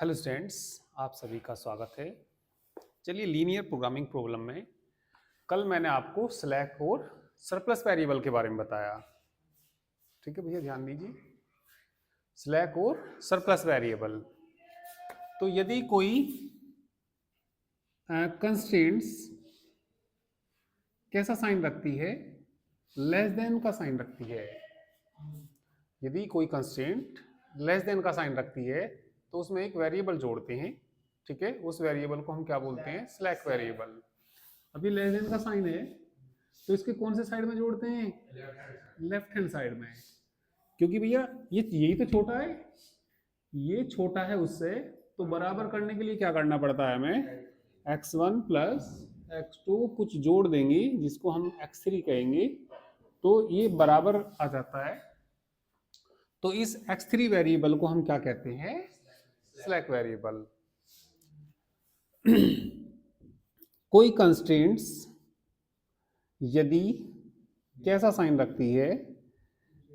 Hello students, आप सभी का स्वागत है। चलिए, लीनियर प्रोग्रामिंग प्रॉब्लम में कल मैंने आपको स्लैक और सरप्लस वेरिएबल के बारे में बताया। ठीक है भैया, ध्यान दीजिए। स्लैक और सरप्लस वेरिएबल, तो यदि कोई कंस्ट्रेंट्स कैसा साइन रखती है, लेस देन का साइन रखती है। यदि कोई कंस्ट्रेंट लेस देन का साइन रखती है तो उसमें एक वेरिएबल जोड़ते हैं। ठीक है, उस वेरिएबल को हम क्या बोलते हैं? Slack variable. अभी लेस देन का साइन है तो इसके कौन से साइड में जोड़ते हैं? लेफ्ट हैंड साइड में, क्योंकि भैया ये यही तो छोटा है, ये छोटा है उससे, तो बराबर करने के लिए क्या करना पड़ता है हमें? x1 प्लस x2 कुछ जोड़ देंगे जिसको हम x3 कहेंगे, तो ये बराबर आ जाता है। तो इस x3 वेरिएबल को हम क्या कहते हैं? Slack variable. कोई कंस्ट्रेंट्स यदि कैसा साइन रखती है?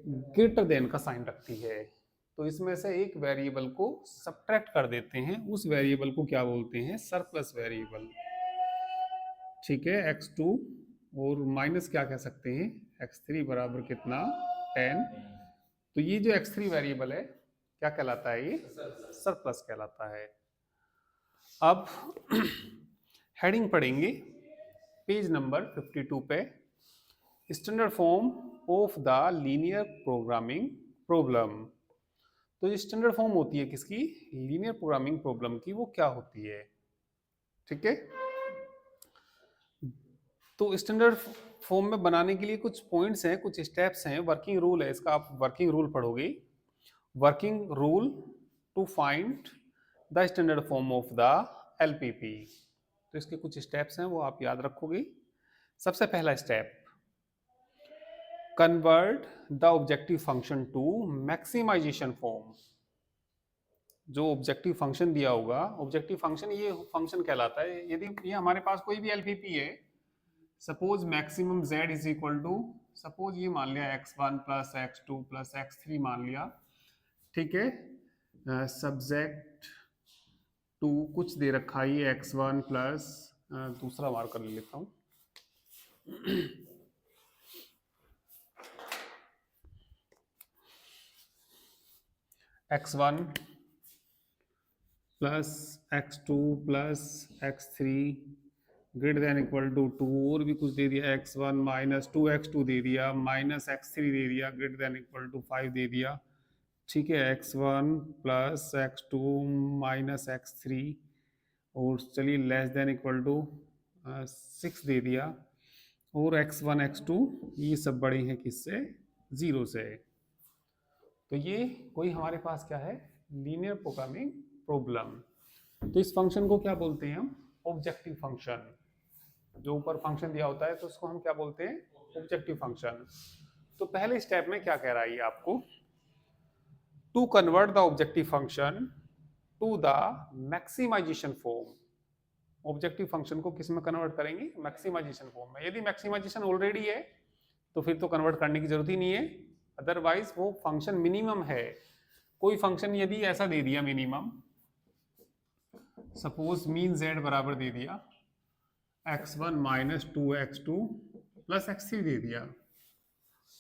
ग्रेटर देन का साइन रखती है, तो इसमें से एक वेरिएबल को सब्ट्रैक्ट कर देते हैं। उस वेरिएबल को क्या बोलते हैं? Surplus variable. ठीक है, x2 और माइनस क्या कह सकते हैं? x3 बराबर कितना? 10। तो ये जो x3 वेरिएबल है क्या कहलाता है? ये सरप्लस कहलाता है। अब हेडिंग पढ़ेंगे पेज नंबर 52 पे, standard form of the linear programming problem. तो ये स्टैंडर्ड फॉर्म होती है किसकी? लीनियर प्रोग्रामिंग प्रॉब्लम की। वो क्या होती है? ठीक है, तो स्टैंडर्ड फॉर्म में बनाने के लिए कुछ पॉइंट्स हैं, कुछ स्टेप्स हैं, वर्किंग रूल है इसका। आप वर्किंग रूल पढ़ोगे। Working rule to find the standard form of the LPP. तो इसके कुछ स्टेप्स हैं, वो आप याद रखोगे। सबसे पहला step, convert the objective function to maximization form. जो ऑब्जेक्टिव फंक्शन दिया होगा, ऑब्जेक्टिव फंक्शन ये फंक्शन कहलाता है यदि ये हमारे पास कोई भी एलपीपी है। Suppose maximum z is equal to, suppose ये मान लिया x1 plus x2 plus x3 मान लिया। ठीक है, सब्जेक्ट टू कुछ दे रखा है x1 प्लस, दूसरा मार्कर ले लेता हूँ। x1 plus x2 plus x3 greater than equal to 2, और भी कुछ दे दिया x1 माइनस 2x2 दे दिया, माइनस x3 दे दिया, ग्रेटर देन इक्वल टू 5 दे दिया। ठीक है, x1 plus x2 minus x3, और चलिए लेस देन इक्वल टू 6 दे दिया, और x1 x2 ये सब बड़े हैं किससे? 0 से। तो ये कोई हमारे पास क्या है? Linear programming problem. तो इस फंक्शन को क्या बोलते हैं हम? Objective function. जो ऊपर फंक्शन दिया होता है तो उसको हम क्या बोलते हैं? Objective function. तो पहले स्टेप में क्या कह रहा है ये आपको? To convert the objective function to the maximization form. Objective function को किस में कन्वर्ट करेंगे? मैक्सिमाइजेशन फॉर्म में। यदि मैक्सिमाइजेशन ऑलरेडी है तो फिर तो कन्वर्ट करने की जरूरत ही नहीं है, अदरवाइज वो फंक्शन मिनिमम है। कोई फंक्शन यदि ऐसा दे दिया मिनिमम, सपोज मीन z बराबर दे दिया x1 minus 2x2 plus x3 दे दिया,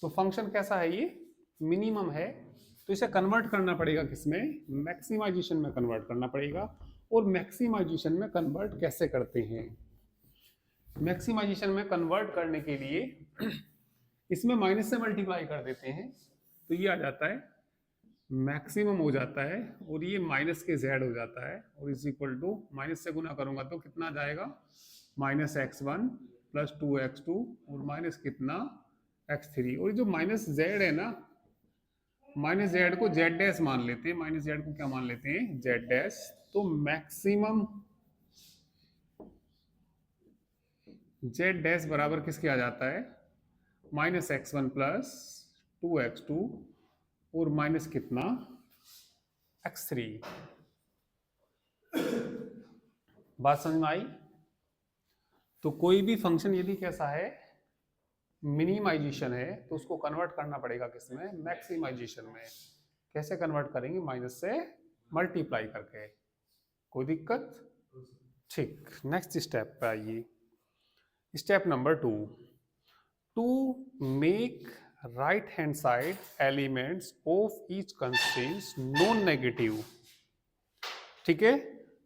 तो फंक्शन कैसा है? ये मिनिमम है। तो इसे कन्वर्ट करना पड़ेगा किसमें? मैक्सिमाइजेशन में कन्वर्ट करना पड़ेगा। और मैक्सिमाइजेशन में कन्वर्ट कैसे करते हैं? मैक्सिमाइजेशन में कन्वर्ट करने के लिए इसमें माइनस से मल्टीप्लाई कर देते हैं, तो ये आ जाता है मैक्सिमम हो जाता है, और ये माइनस के z हो जाता है, और इज इक्वल टू माइनस से गुना करूंगा तो कितना जाएगा? माइनस x1 प्लस 2x2 और माइनस कितना? x3। और जो माइनस z है ना, माइनस z को z डैश मान लेते हैं। माइनस z को क्या मान लेते हैं? z dash. तो मैक्सिमम z डैश बराबर किसके आ जाता है? माइनस x1 प्लस 2x2 और माइनस कितना? x3। बात समझ में आई? तो कोई भी फंक्शन यदि कैसा है? मिनिमाइजेशन है, तो उसको कन्वर्ट करना पड़ेगा किसमें? मैक्सिमाइजेशन में। कैसे कन्वर्ट करेंगे? माइनस से मल्टीप्लाई करके। कोई दिक्कत? ठीक, नेक्स्ट स्टेप पे आइए। Step number 2, to make right hand side elements of each constraints non negative. ठीक है,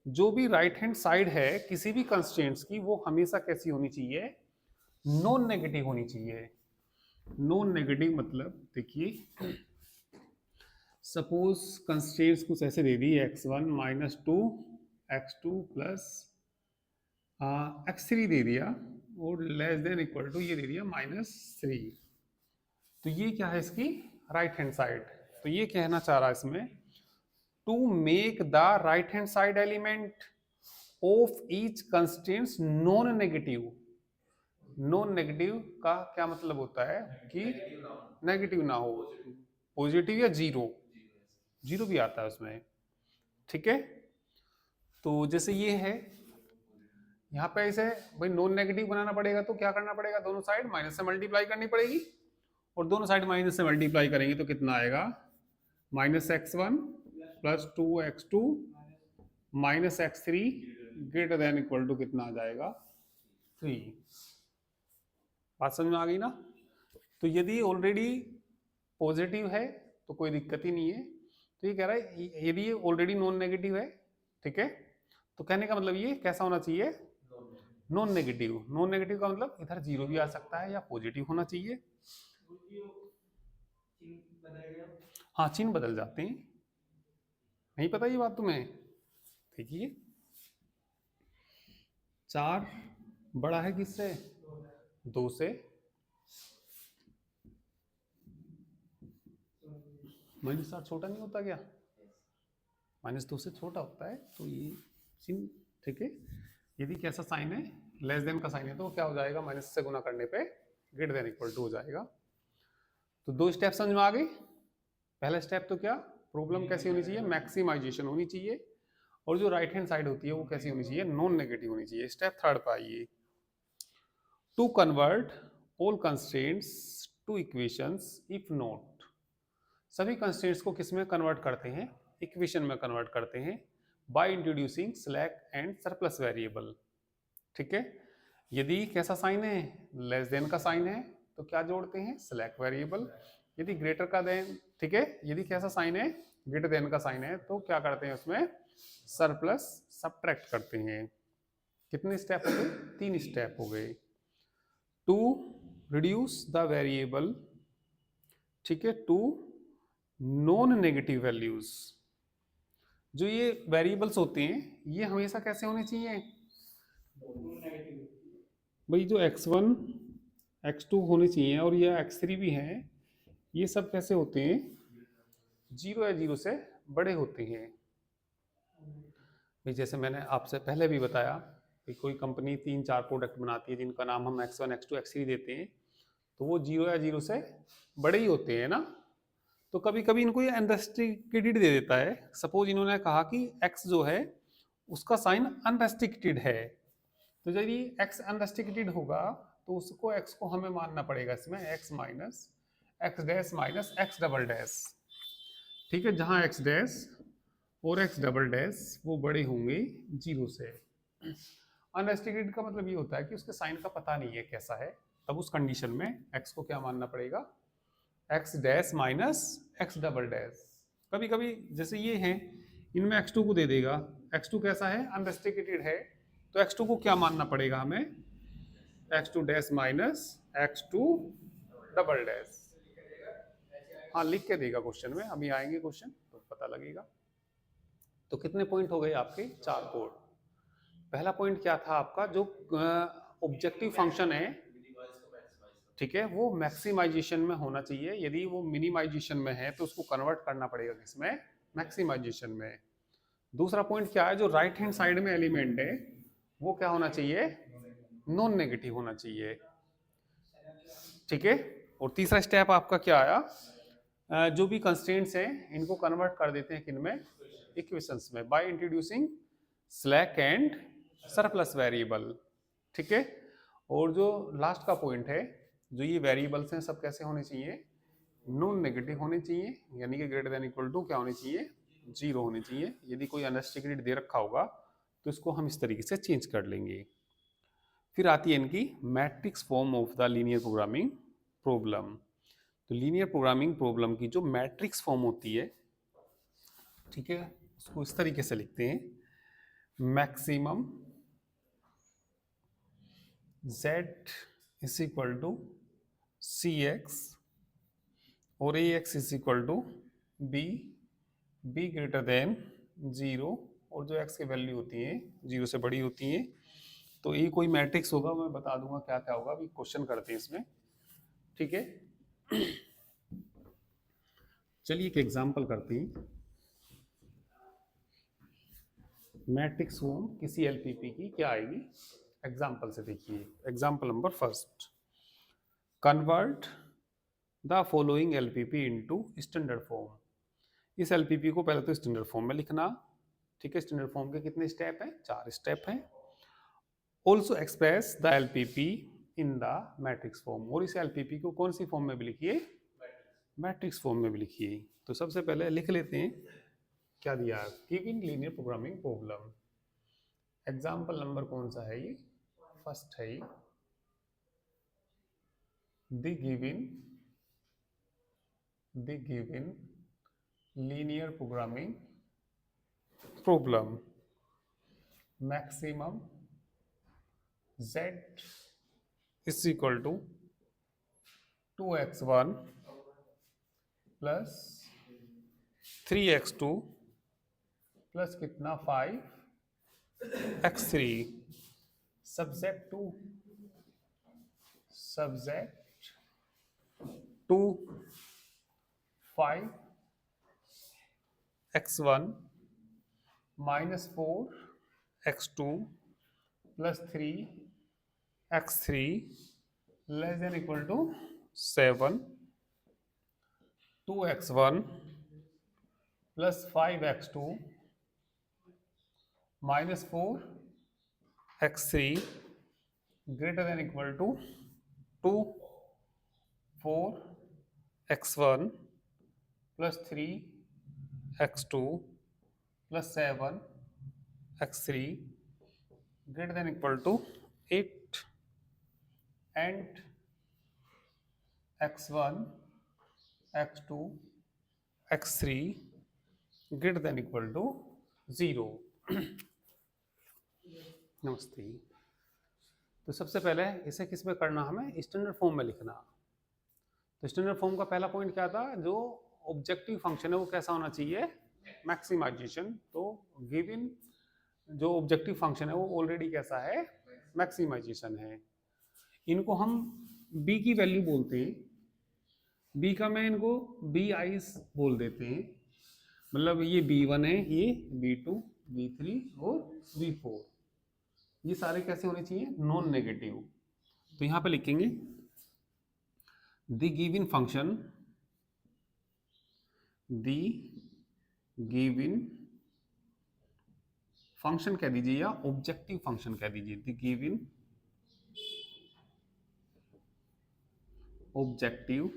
जो भी राइट हैंड साइड है किसी भी कंस्ट्रेंट्स की, वो हमेशा कैसी होनी चाहिए? नॉन नेगेटिव होनी चाहिए। नॉन नेगेटिव मतलब देखिए, सपोज कंस्ट्रेंट्स कुछ ऐसे दे दी, x1 minus two x2 plus x3 दे दिया, और लेस देन इक्वल टू ये दे दिया -3। तो ये क्या है इसकी राइट हैंड साइड। तो ये कहना चाह रहा है इसमें, to make the right hand side element of each constraints non negative. Non negative का क्या मतलब होता है कि नेगेटिव ना हो, पॉजिटिव या जीरो, जीरो भी आता है उसमें। ठीक है, तो जैसे ये है, यहाँ पे ऐसे भाई नॉन नेगेटिव बनाना पड़ेगा, तो क्या करना पड़ेगा? दोनों साइड माइनस से मल्टीप्लाई करनी पड़ेगी, और दोनों साइड माइनस से मल्टीप्लाई करेंगे तो कितना आएगा? -x1 plus 2x2 minus x3 greater than equal to कितना आ जाएगा? 3। बात समझ में आ गई ना? तो यदि ऑलरेडी पॉजिटिव है तो कोई दिक्कत ही नहीं है। तो ये कह रहा है यदि ये ऑलरेडी नॉन नेगेटिव है, ठीक है, तो कहने का मतलब ये कैसा होना चाहिए? Non negative. नॉन नेगेटिव का मतलब इधर जीरो भी आ सकता है या पॉजिटिव होना चाहिए। हाँ, चिन्ह बदल जाते हैं, नहीं पता ये बात तुम्हें? देखिए 4 बड़ा है किससे? 2 से। -4 छोटा नहीं होता क्या? -2 से छोटा होता है, तो ये चिन्ह, ठीक है। यदि कैसा साइन है? लेस देन का साइन है, तो क्या हो जाएगा? माइनस से गुना करने पे ग्रेटर देन इक्वल टू हो जाएगा। तो 2 स्टेप समझ में आ गए। पहला स्टेप तो क्या, प्रॉब्लम कैसी होनी चाहिए? मैक्सिमाइजेशन होनी चाहिए, और जो राइट हैंड साइड होती है वो कैसी होनी चाहिए? नॉन नेगेटिव होनी चाहिए। स्टेप थर्ड पे आइए, to convert all constraints to equations if not. सभी कंस्ट्रेंट्स को किस में कन्वर्ट करते हैं? इक्वेशन में कन्वर्ट करते हैं, by introducing slack and surplus variable. ठीक है, यदि कैसा साइन है? लेस देन का साइन है, तो क्या जोड़ते हैं? Slack variable. यदि ग्रेटर का देन, ठीक है, यदि कैसा साइन है? ग्रेटर देन का साइन है, तो क्या करते हैं उसमें? सरप्लस सब्ट्रैक्ट करते हैं। कितने स्टेप हो गए? 3 स्टेप हो गए। टू रिड्यूस द वेरिएबल, ठीक है, टू नॉन नेगेटिव वैल्यूज। जो ये वेरिएबल्स होते हैं ये हमेशा कैसे होने चाहिए भाई? जो x1 x2 होने चाहिए और ये x3 भी हैं, ये सब कैसे होते हैं? 0 या 0 से बड़े होते हैं। भाई जैसे मैंने आपसे पहले भी बताया कि कोई कंपनी 3-4 प्रोडक्ट बनाती है जिनका नाम हम x1 x2 x3 देते हैं, तो वो 0 या 0 से बड़े ही होते हैं ना। तो कभी कभी इनको ये अनरेस्ट्रिक्टेड दे देता है। सपोज इन्होंने कहा कि x जो है उसका साइन अनरेस्ट्रिक्टेड है, तो यदि x अनरेस्ट्रिक्टेड होगा तो उसको x को हमें मानना पड़ेगा इसमें x minus x dash minus x double dash. ठीक है, जहां x डैश और x डबल डैश वो बड़े होंगे 0 से। अनरेस्ट्रिक्टेड का मतलब ये होता है कि उसके साइन का पता नहीं है कैसा है, तब उस कंडीशन में x को क्या मानना पड़ेगा? x dash minus x double dash. कभी कभी जैसे ये हैं, इनमें x2 को दे देगा, x2 कैसा है? अनरेस्ट्रिक्टेड है, तो x2 को क्या मानना पड़ेगा हमें? x2 dash minus x2 double dash. हाँ, लिख के देगा क्वेश्चन में, अभी आएंगे क्वेश्चन तो पता लगेगा। तो कितने पॉइंट हो गए आपके? 4 पॉइंट। पहला पॉइंट क्या था आपका? जो ऑब्जेक्टिव फंक्शन है, ठीक है, वो मैक्सिमाइजेशन में होना चाहिए। यदि वो मिनिमाइजेशन में है तो उसको कन्वर्ट करना पड़ेगा किसमें? मैक्सिमाइजेशन में। दूसरा पॉइंट क्या है? जो राइट हैंड साइड में एलिमेंट है वो क्या होना चाहिए? नॉन नेगेटिव होना चाहिए। ठीक है, और तीसरा स्टेप आपका क्या आया? जो भी कंस्ट्रेंट्स हैं इनको कन्वर्ट कर देते हैं किनमें? इक्वेशंस में, by introducing slack and surplus variable. ठीक है, और जो लास्ट का पॉइंट है, जो ये वेरिएबल्स हैं सब कैसे होने चाहिए? नॉन नेगेटिव होने चाहिए, यानी कि ग्रेटर देन इक्वल टू क्या होने चाहिए? जीरो होनी चाहिए। यदि कोई अनरिस्ट्रिक्टेड दे रखा होगा तो इसको हम इस तरीके से चेंज कर लेंगे। फिर आती है इनकी matrix form of the linear programming problem. तो लीनियर प्रोग्रामिंग प्रॉब्लम की जो मैट्रिक्स फॉर्म होती है, ठीक है, उसको इस तरीके से लिखते हैं, maximum z is equal to c x और A x is equal to b greater than zero, और जो x की वैल्यू होती है जीरो से बड़ी होती है। तो ये कोई मैट्रिक्स होगा, मैं बता दूंगा क्या क्या होगा, अभी क्वेश्चन करते हैं इसमें, ठीक है। चलिए एक एग्जांपल करते हैं। मैट्रिक्स फॉर्म किसी एलपीपी की क्या आएगी, एग्जांपल से देखिए। Example number first, convert the following LPP into standard form. इस एलपीपी को पहले तो स्टैंडर्ड फॉर्म में लिखना, ठीक है। स्टैंडर्ड फॉर्म के कितने स्टेप हैं, 4 स्टेप हैं। Also express the LPP in the matrix form, और इस एलपीपी को कौन सी फॉर्म में भी लिखिए, मैट्रिक्स फॉर्म में भी लिखिए। तो सबसे पहले लिख लेते हैं क्या दिया, given linear programming problem. Example number कौन सा है ये, फर्स्ट है ये। The given linear programming problem, maximum z is equal to 2x1 plus 3x2 plus कितना 5x3, subject to 5x1 minus 4x2 plus 3x3 less than equal to 7, 2x1 plus 5x2 minus 4x3 greater than equal to 2, 4x1 plus 3x2 plus 7x3 greater than equal to 8, and x1 x2 x3 greater than equal to 0। नमस्ते। तो सबसे पहले इसे किस में करना, हमें standard form में लिखना। तो स्टैंडर्ड फॉर्म का पहला पॉइंट क्या था, जो ऑब्जेक्टिव फंक्शन है वो कैसा होना चाहिए, मैक्सिमाइजेशन। तो गिवन जो ऑब्जेक्टिव फंक्शन है वो ऑलरेडी कैसा है, मैक्सिमाइजेशन है। इनको हम b की वैल्यू बोलते हैं, b का मैं इनको बी आईज बोल देते हैं, मतलब ये b1 है, ये b2 b3 और b4, ये सारे कैसे होने चाहिए, नॉन नेगेटिव। तो यहां पे लिखेंगे the given function, the given function कह दीजिए या ऑब्जेक्टिव फंक्शन कह दीजिए, the given objective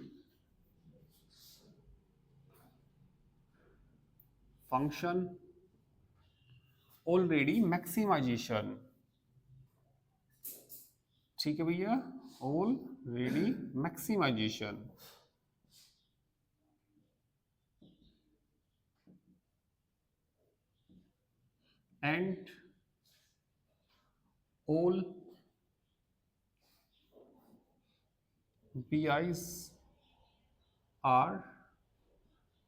function already maximization, ठीक है भैया, already maximization. And all PIs are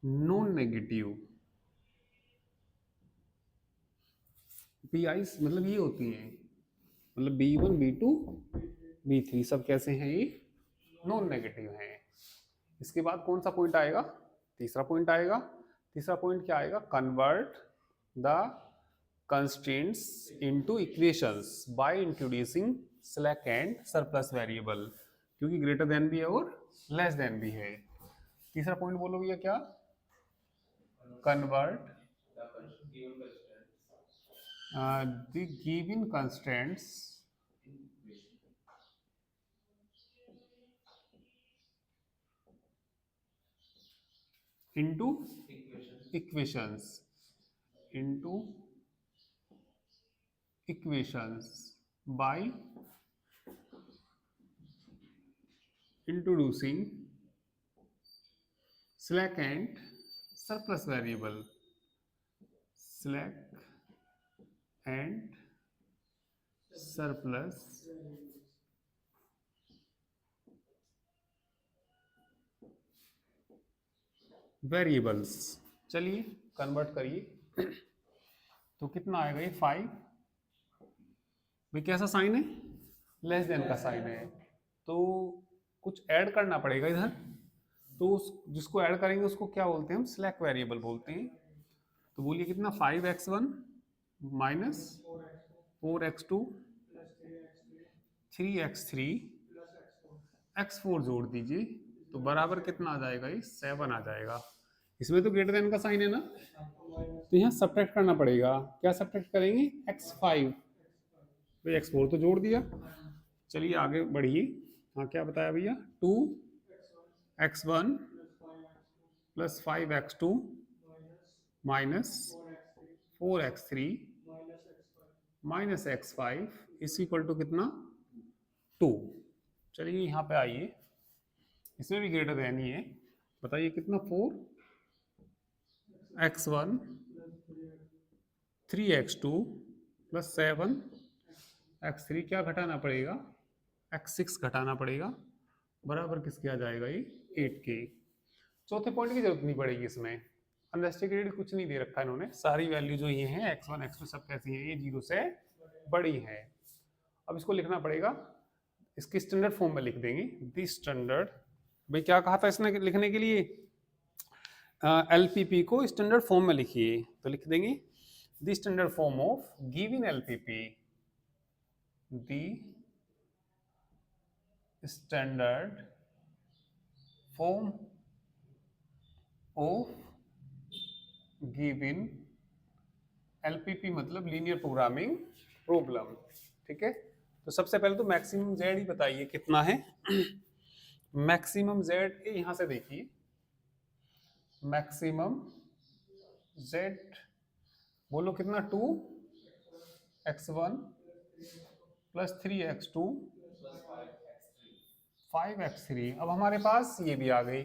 non-negative। PIs मतलब ये होती हैं, मतलब B1 B2 B3 सब कैसे हैं, ये नॉन नेगेटिव हैं। इसके बाद कौन सा पॉइंट आएगा, तीसरा पॉइंट आएगा। तीसरा पॉइंट क्या आएगा, convert the constraints into equations by introducing slack and surplus variable, क्योंकि ग्रेटर देन भी है और लेस देन भी है। तीसरा पॉइंट बोलो भैया क्या, convert the given constraints into equations into equations by introducing slack and surplus variable. Slack and surplus variables. चलिए कन्वर्ट करिए तो कितना आएगा ये 5। भाई कैसा साइन है, लेस देन का साइन है, तो कुछ ऐड करना पड़ेगा इधर। तो उस जिसको ऐड करेंगे उसको क्या बोलते हैं हम, स्लैक वेरिएबल बोलते हैं। तो बोलिए कितना, 5x1 minus 4x2 3x3 x4 जोड़ दीजिए तो बराबर कितना आ जाएगा, ये 7 आ जाएगा। इसमें तो ग्रेटर देन का साइन है ना, तो यहाँ सब्ट्रैक्ट करना पड़ेगा। क्या सब्ट्रैक्ट करेंगे, x5, तो x4 तो जोड़ दिया। चलिए आगे बढ़िए। हाँ क्या बताया भैया, 2x1 plus 5x2 minus 4x3 minus x5 is equal to कितना, 2। चलिए यहाँ पे आइए, इसमें भी ग्रेटर देन ही है। बताइए कितना, 4x1 3x2 प्लस 7x3, क्या घटाना पड़ेगा, x6 घटाना पड़ेगा, बराबर किसके आ जाएगा, ये 8 के। चौथे पॉइंट की जरूरत नहीं पड़ेगी इसमें, अनरेस्ट्रिक्टेड कुछ नहीं दे रखा इन्होंने, सारी वैल्यू जो ये हैं x1 x2 सब कैसी हैं, ये 0 से बड़ी है। अब इसको लिखना पड़ेगा, इसकी स्टैंडर्ड फॉर्म में लिख देंगे। दी स्टैंडर्ड, भाई क्या कहा था इसने लिखने के लिए, एलपीपी को स्टैंडर्ड फॉर्म में लिखिए, तो लिख देंगे the standard form of given LPP, the standard form of given LPP मतलब लीनियर प्रोग्रामिंग प्रॉब्लम। ठीक है, तो सबसे पहले तो मैक्सिमम जेड ही बताइए कितना है। मैक्सिमम जेड यहां से देखिए, मैक्सिमम जेड बोलो कितना, 2x1 प्लस 3x2 5x3। अब हमारे पास ये भी आ गई,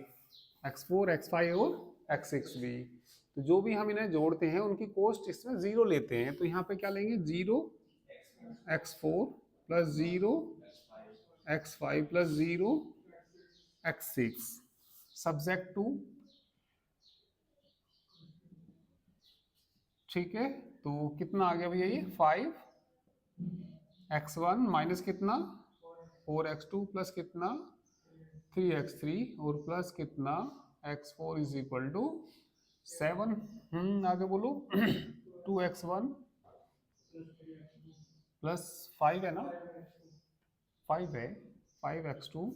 x4 x5 और x6 भी। तो जो भी हम इन्हें जोड़ते हैं उनकी कोस्ट इसमें 0 लेते हैं, तो यहाँ पे क्या लेंगे, 0x4 plus 0x5 plus 0x6 subject to. ठीक है, तो कितना आ गया भैया, ये 5x1 माइनस कितना 4x2 प्लस कितना 3x3 और प्लस कितना x4 इज इक्वल टू 7। आगे बोलो 2x1 प्लस 5 है ना, 5 है, 5x2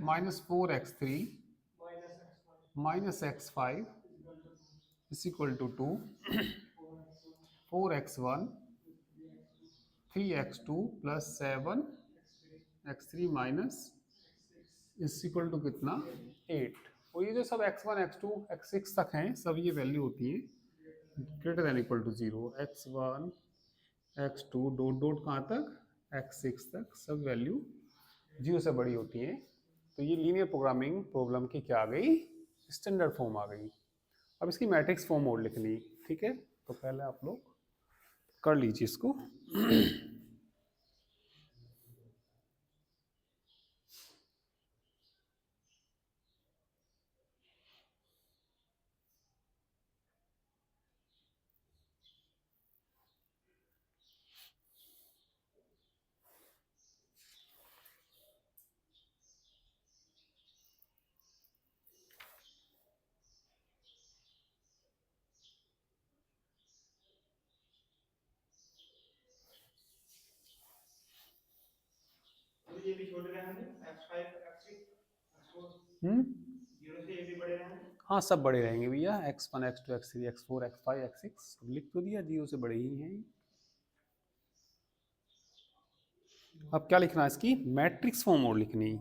minus 4x3 minus x5 is equal to 2, 4x1 3x2 plus 7x3 minus is equal to कितना 8। और ये जो सब x1 x2 x6 तक हैं, सब ये वैल्यू होती है greater than equal to 0। x1 x2 dot dot कहाँ तक, x6 तक, सब वैल्यू 0 से बड़ी होती है। तो ये लीनियर प्रोग्रामिंग प्रॉब्लम की क्या आ गई, स्टैंडर्ड फॉर्म आ गई। अब इसकी मैट्रिक्स फॉर्म और लिखनी। ठीक है, तो पहले आप लोग कर लीजिए इसको। ये भी छोटे रहेंगे, x5 x6 x4 0 से ये भी बड़े रहेंगे। हाँ सब बड़े रहेंगे भैया, x1 x2 x3 x4 x5 x6 सब लिख तो दिया, 0 से बड़े ही हैं। अब क्या लिखना है, इसकी मैट्रिक्स फॉर्म और लिखनी।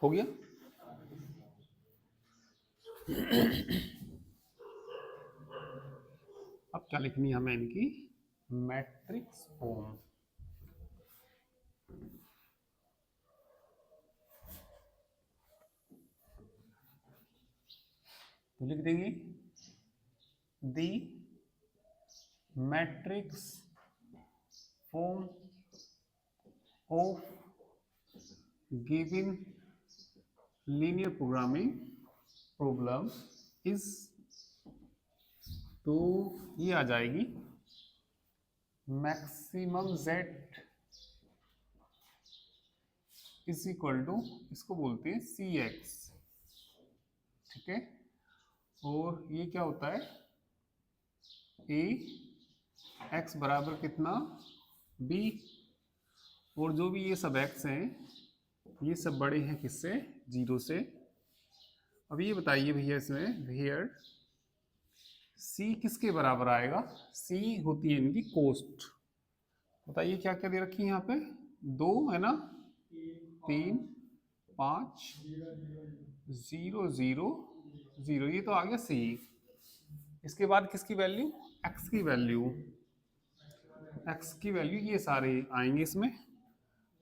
हो गया। अब क्या लिखनी है हमें इनकी मैट्रिक्स फॉर्म। तो लिख देंगे the matrix form of given linear programming problem is, तो ये आ जाएगी maximum z is equal to, इसको बोलते हैं सी एक्स, ठीक है। और ये क्या होता है, ए एक्स बराबर कितना बी, और जो भी ये सब एक्स हैं ये सब बड़े हैं किससे, जीरो से। अब ये बताइए भैया इसमें हियर सी किसके बराबर आएगा, सी होती है इनकी कोस्ट। बताइए क्या क्या दे रखी है यहाँ पे, दो है ना, 3 5 0 0 0, ये तो आ गया सी। इसके बाद किसकी वैल्यू, एक्स की वैल्यू, एक्स की वैल्यू ये सारे आएंगे इसमें।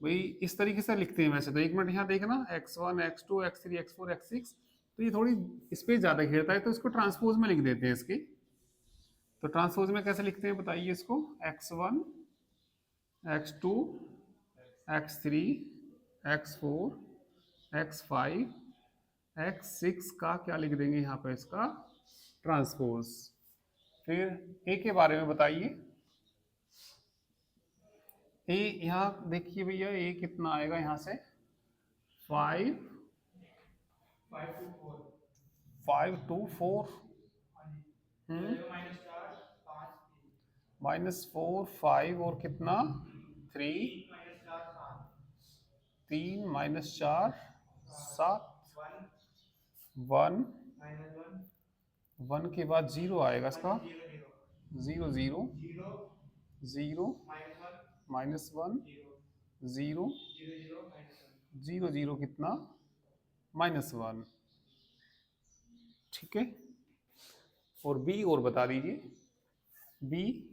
वही इस तरीके से लिखते हैं वैसे तो, एक मिनट यहाँ देखना, x1 x2 x3 x4 x6, तो ये थोड़ी स्पेस ज़्यादा घेरता है तो इसको ट्रांसपोज में लिख देते हैं इसके। तो ट्रांसपोज में कैसे लिखते हैं बताइए इसको, x1 x2 x3 x4 x5 x6 का क्या लिख देंगे यहाँ पे इसका ट्रांसपोज। फिर ए के बारे में बताइए, ए यहाँ देखिए भैया ए कितना आएगा यहाँ से 5 5 2 4 -4 5 और कितना 3 3 -4 7 1 1 के बाद 0 आएगा इसका 0 0 0 -1 0 0 0 कितना -1, ठीक है। और बी और बता दीजिए, बी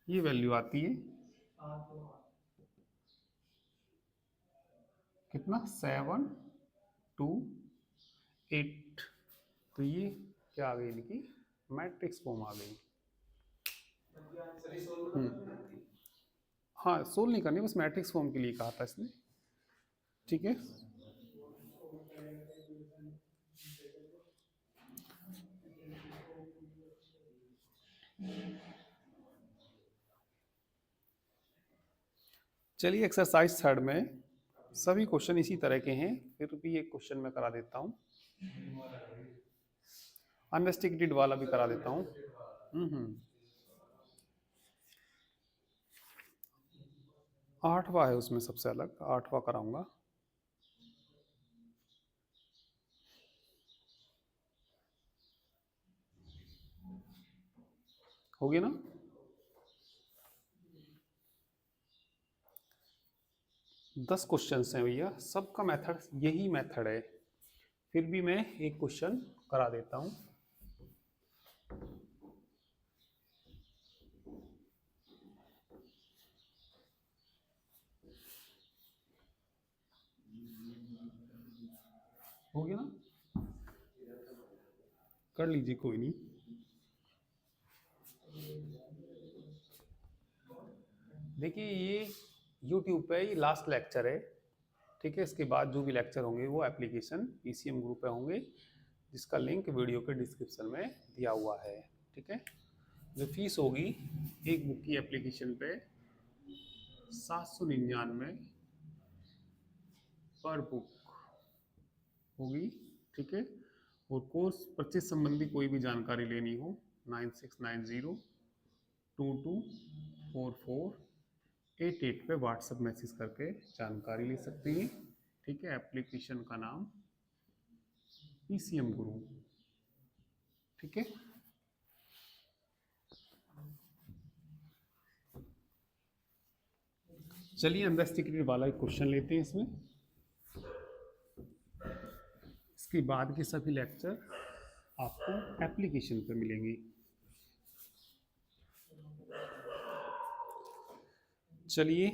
ये वैल्यू आती है कितना 7 2 8, तो ये क्या आ गई इनकी मैट्रिक्स फॉर्म आ गई। हाँ सोल्व नहीं करनी, बस मैट्रिक्स फॉर्म के लिए कहा था इसने, ठीक है। चलिए एक्सरसाइज थर्ड में सभी क्वेश्चन इसी तरह के हैं, फिर भी एक क्वेश्चन मैं करा देता हूँ, अनरेस्ट्रिक्टेड वाला भी करा देता हूँ। 8वां है उसमें सबसे अलग, 8वां कराऊंगा। हो गया ना, दस क्वेश्चन हैं भैया, सबका मेथड यही मेथड है, फिर भी मैं एक क्वेश्चन करा देता हूँ। हो गया ना, कर लीजिए कोई नहीं। देखिए ये YouTube पे ये लास्ट लेक्चर है, ठीक है। इसके बाद जो भी लेक्चर होंगे वो एप्लीकेशन PCM ग्रुप पे होंगे, जिसका लिंक वीडियो के डिस्क्रिप्शन में दिया हुआ है, ठीक है। जो फीस होगी एक बुक की एप्लीकेशन पे 799 पर बुक होगी, ठीक है। और कोर्स परचेज संबंधी कोई भी जानकारी लेनी हो 9690224488 पे व्हाट्सएप मैसेज करके जानकारी ले सकते हैं, ठीक है। एप्लीकेशन का नाम PCM गुरु, ठीक है। चलिए इन्वेस्टिगेटिव वाला एक क्वेश्चन लेते हैं इसमें। इसके बाद के सभी लेक्चर आपको एप्लीकेशन पे मिलेंगे। चलिए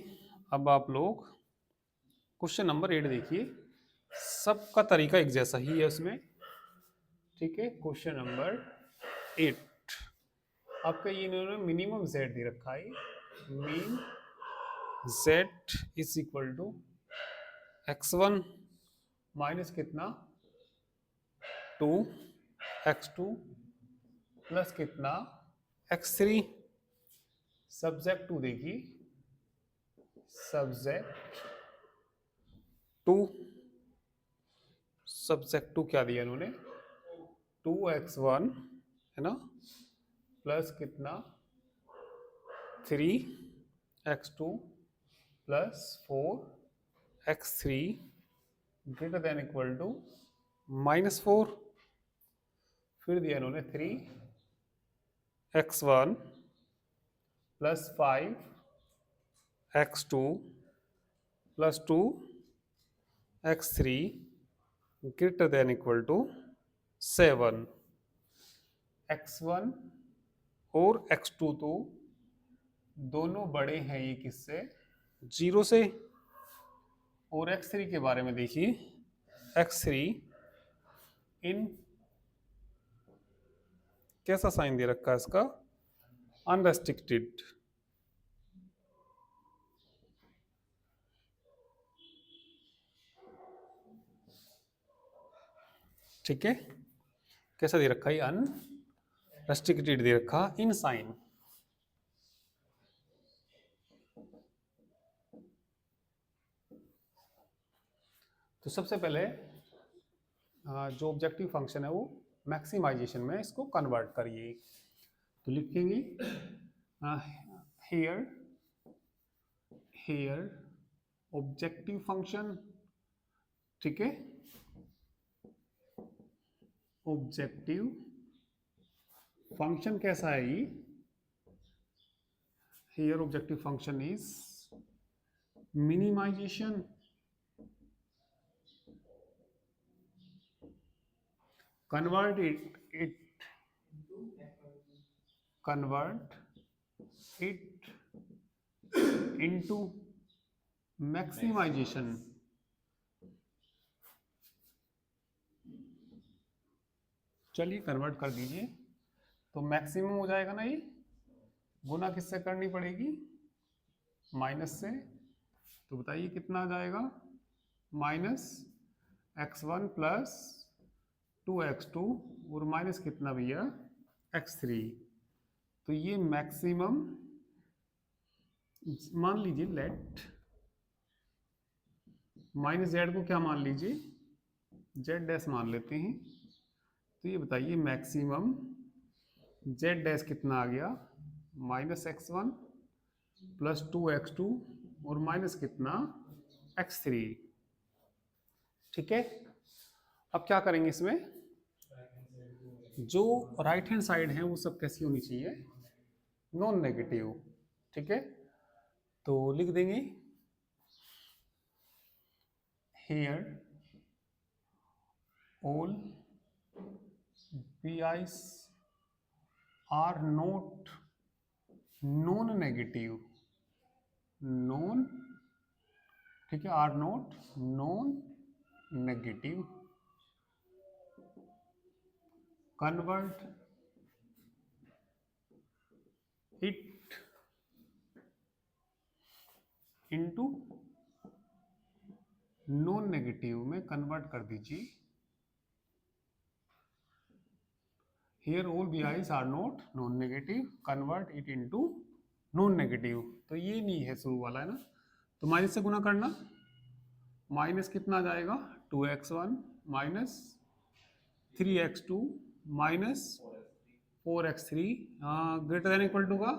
अब आप लोग क्वेश्चन नंबर 8 देखिए। सबका तरीका एक जैसा ही है उसमें, ठीक है। क्वेश्चन नंबर 8 आपका ये इन्होंने मिनिमम z दे रखा है। Mean z is equal to x1 minus कितना 2x2 प्लस कितना x3 सब्जेक्ट टू देखिए, सब्जेक्ट टू क्या दिया इन्होंने 2x1 है ना प्लस कितना 3x2 plus 4x3 greater than equal to -4। फिर दिया इन्होंने 3x1 plus 5x2 plus 2x3 greater than equal to 7। x1 और x2 तो दोनों बड़े हैं ये किससे 0 से। और x3 के बारे में देखिए, x3 इन कैसा साइन दे रखा है इसका अनरेस्ट्रिक्टेड। ठीक है, कैसा दे रखा है अनरेस्ट्रिक्टेड दे रखा इन साइन। तो सबसे पहले जो ऑब्जेक्टिव फंक्शन है वो मैक्सिमाइजेशन में इसको कन्वर्ट करिए। तो लिखेंगे हियर ऑब्जेक्टिव फंक्शन, ठीक है। ऑब्जेक्टिव फंक्शन कैसा है ये, here objective function is minimization, convert it into maximization। चलिए कन्वर्ट कर दीजिए। तो मैक्सिमम हो जाएगा ना, ये गुना किससे करनी पड़ेगी माइनस से। तो बताइए कितना आ जाएगा -x1 प्लस 2x2 और माइनस कितना भैया x3। तो ये मैक्सिमम मान लीजिए, लेट माइनस जेड को क्या मान लीजिए जेड डैश मान लेते हैं। तो ये बताइए मैक्सिमम जेड डैश कितना आ गया -x1 प्लस 2x2 और माइनस कितना x3। ठीक है, अब क्या करेंगे इसमें, जो राइट हैंड साइड है वो सब कैसी होनी चाहिए नॉन नेगेटिव। ठीक है, तो लिख देंगे here all pi's are not non-negative, non, ठीक है, are not non-negative, convert it into non negative में कन्वर्ट कर दीजिए। Here all bi's are not non negative, convert it into non negative. तो ये नहीं है शुरू वाला, है ना। तो माइनस से गुना करना, माइनस कितना आ जाएगा 2x1 minus 3x2 minus 4x3 greater than equal to का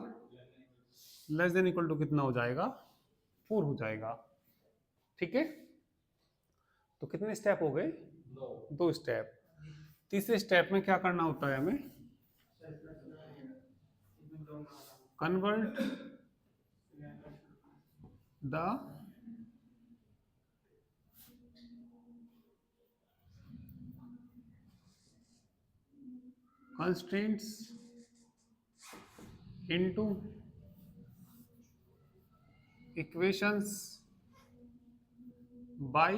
लेस देन इक्वल टू कितना हो जाएगा 4 हो जाएगा। ठीक है, तो कितने स्टेप हो गए 2 स्टेप। तीसरे स्टेप में क्या करना होता है हमें, convert the constraints into equations by,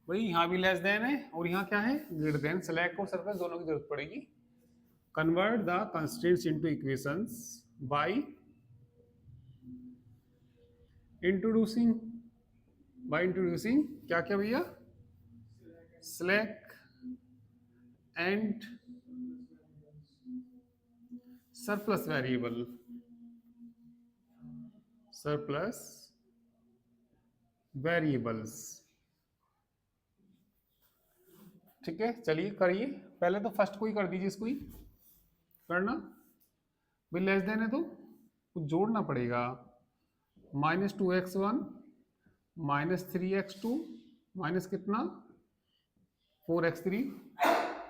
भाई यहाँ भी लेस देन है और यहाँ क्या है ग्रेटर देन, स्लैक और सरफेस दोनों की जरूरत पड़ेगी। Convert the constraints into equations by introducing, क्या क्या भैया, slack and surplus variable, surplus variables. ठीक है, चलिए करिए, पहले तो फर्स्ट को ही कर दीजिए, इसको ही करना भाई, लेस देन है तो कुछ जोड़ना पड़ेगा, -2x1 -3x2 माइनस कितना 4x3,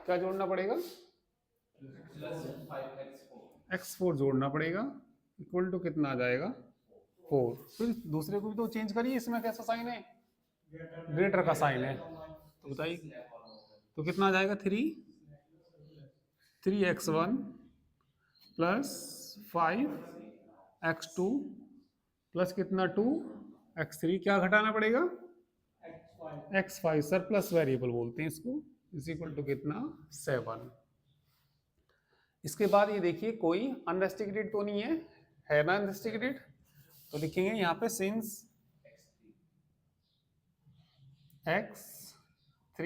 क्या जोड़ना पड़ेगा, x4 जोड़ना पड़ेगा, इक्वल टू कितना आ जाएगा 4। फिर दूसरे को भी तो चेंज करिए, इसमें कैसा साइन है, ग्रेटर का साइन है, तो बताइए तो कितना आ जाएगा 3x1 प्लस 5x2 प्लस कितना 2x3, क्या घटाना पड़ेगा x5, सरप्लस वेरिएबल बोलते हैं इसको, इज इक्वल टू कितना 7। इसके बाद ये देखिए कोई अनरेस्ट्रिक्टेड तो नहीं है ना अनरेस्ट्रिक्टेड, तो लिखेंगे यहाँ पे since x3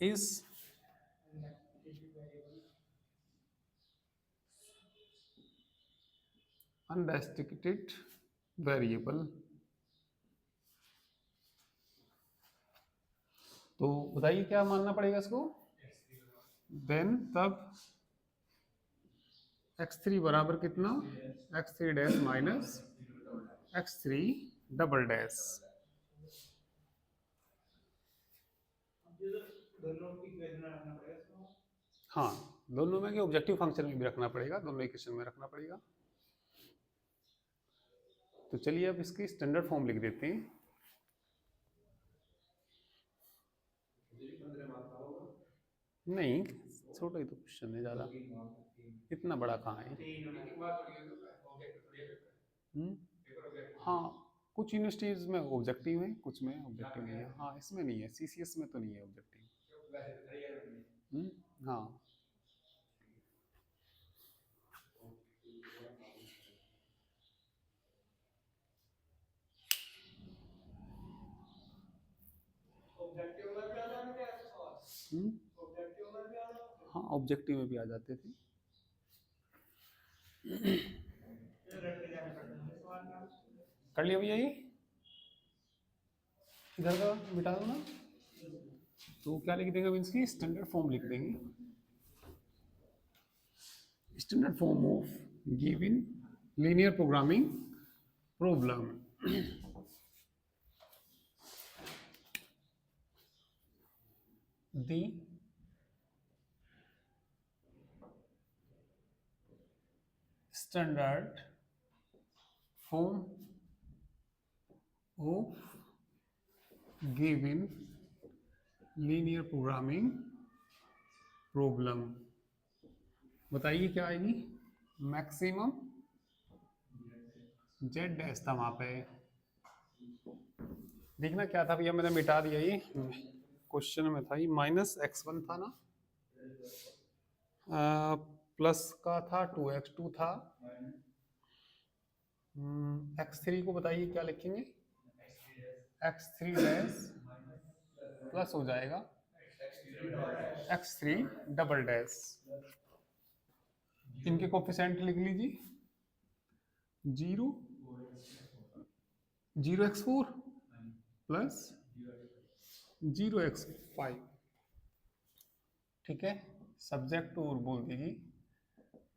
is unrestricted variable, तो बताइए क्या मानना पड़ेगा इसको, देन तब x3 बराबर कितना x3 dash minus x3 double dash. हाँ, दोनों में ऑब्जेक्टिव फंक्शन में भी रखना पड़ेगा, दोनों इक्वेशन में रखना पड़ेगा। तो चलिए अब इसकी स्टैंडर्ड फॉर्म लिख देते हैं। नहीं, छोटा ही तो क्वेश्चन है, ज्यादा इतना बड़ा कहाँ है। हाँ, कुछ यूनिवर्सिटीज में ऑब्जेक्टिव है, कुछ में ऑब्जेक्टिव नहीं है। हाँ, इसमें नहीं है, सीसीएस में तो नहीं है ऑब्जेक्टिव। हाँ, हाँ ऑब्जेक्टिव में भी आ जाते थे। कर लिया भैया, ये इधर का मिटा दो ना, तो क्या लिख देंगे, मीन्स की स्टैंडर्ड फॉर्म लिख देंगे, standard form of given linear programming problem. The standard form of given linear programming problem, बताइए क्या आएगी, मैक्सिमम जेड डैश था वहां पे, देखना क्या था भैया, मैंने मिटा दिया, ये क्वेश्चन में था, ये -x1 था ना, प्लस का था 2x2 था, x3 को बताइए क्या लिखेंगे, x3 डैश प्लस हो जाएगा x3 डबल डैश, इनके कोफिशिएंट लिख लीजिए, 0x4 प्लस 0x5, ठीक है, सब्जेक्ट टू और बोल दीजिए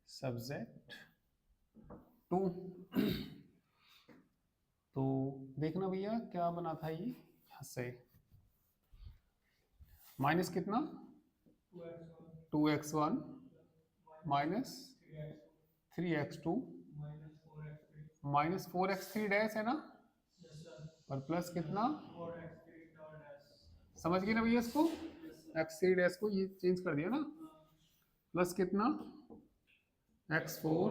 सब्जेक्ट टू। तो देखना भैया क्या बना था, ये यहां से माइनस कितना 2x1 minus 3x2 minus 4x3 dash है ना, और प्लस कितना, समझ गए ना भैया, इसको x3 डैश को ये चेंज कर दिया ना, प्लस कितना x4,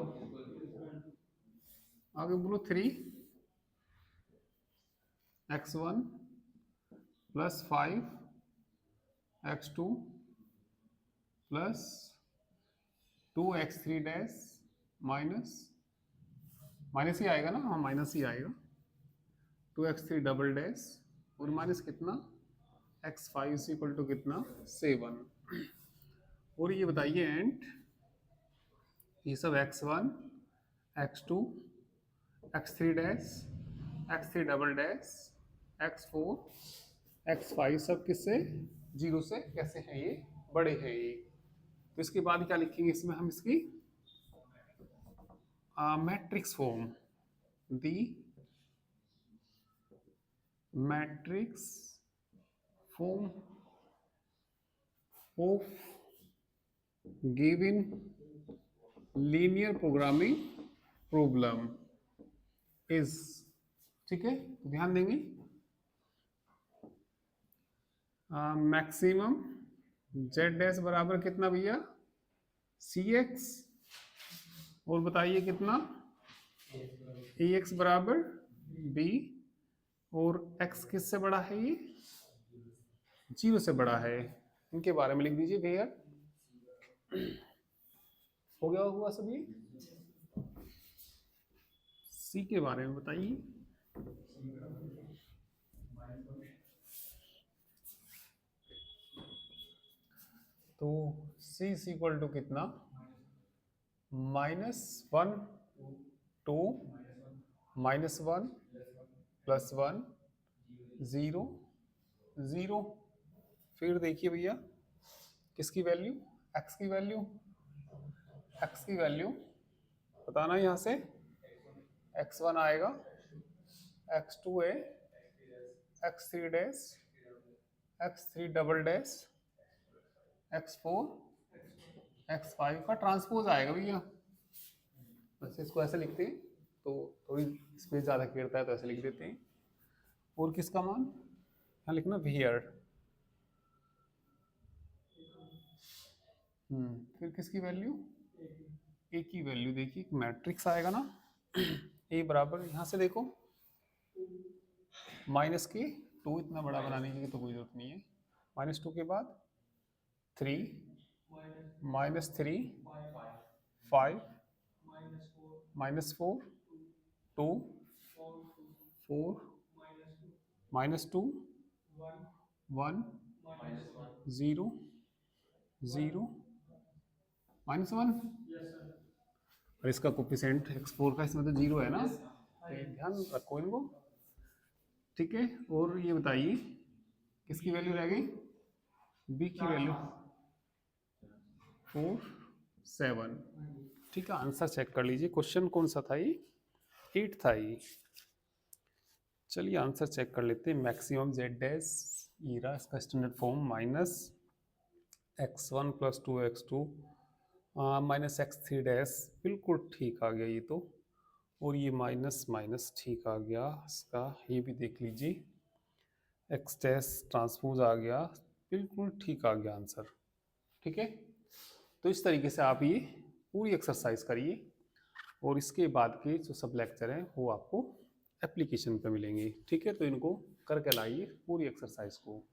आगे बोलो 3x1 plus 5x2 plus 2x3 dash minus minus ही आएगा ना, हाँ माइनस ही आएगा, 2x3 डबल डैश और माइनस कितना x5 इज इक्वल टू कितना 7। और ये बताइए एंड ये सब x1 x2 x3 dash x3 double dash x4 x5 सब किससे 0 से कैसे हैं ये बड़े हैं ये। तो इसके बाद क्या लिखेंगे इसमें हम इसकी matrix form, the matrix form of given linear programming problem is, ठीक है तो ध्यान देंगे मैक्सिमम जेड डैश बराबर कितना भैया cx, और बताइए कितना ax बराबर b, और x किससे बड़ा है ये 0 से बड़ा है। इनके बारे में लिख दीजिए भैया। हो गया हुआ सब ये। सी के बारे में बताइए। तो c इज इक्वल टू कितना -1 2 -1 +1 0 0। फिर देखिए भैया किसकी वैल्यू x की वैल्यू बताना यहाँ से, x1 आएगा, x2 है, x3 dash, x3 double dash, x4 x5 का ट्रांसपोज आएगा भैया। वैसे इसको ऐसे लिखते हैं तो थोड़ी स्पेस ज़्यादा घेरता है तो ऐसे लिख देते हैं। और किसका मान यहाँ लिखना वियर, फिर किसकी वैल्यू ए की वैल्यू। देखिए मैट्रिक्स आएगा ना ए बराबर, यहाँ से देखो माइनस के 2, इतना बड़ा बनाने की तो कोई जरूरत नहीं है, -2 के बाद 3 -3 5 -4 2 4 -2 1 0 0 -1, और इसका कोफिशिएंट x4 का इसमें तो 0 है ना, तो ये ध्यान रखो इनको, ठीक है। और ये बताइए किसकी वैल्यू रह गई b की वैल्यू 4 7, ठीक है। आंसर चेक कर लीजिए, क्वेश्चन कौन सा था ये 8 था ये। चलिए आंसर चेक कर लेते हैं। मैक्सिमम जेड डैश ये रहा इसका standard form, -x1 + 2x2 -x3 dash, बिल्कुल ठीक आ गया ये तो, और ये माइनस माइनस ठीक आ गया इसका, ये भी देख लीजिए, x डैश ट्रांसपोज आ गया, बिल्कुल ठीक आ गया आंसर, ठीक है। तो इस तरीके से आप ये पूरी एक्सरसाइज करिए, और इसके बाद के जो सब लेक्चर हैं वो आपको एप्लीकेशन पे मिलेंगे, ठीक है। तो इनको करके लाइए पूरी एक्सरसाइज को।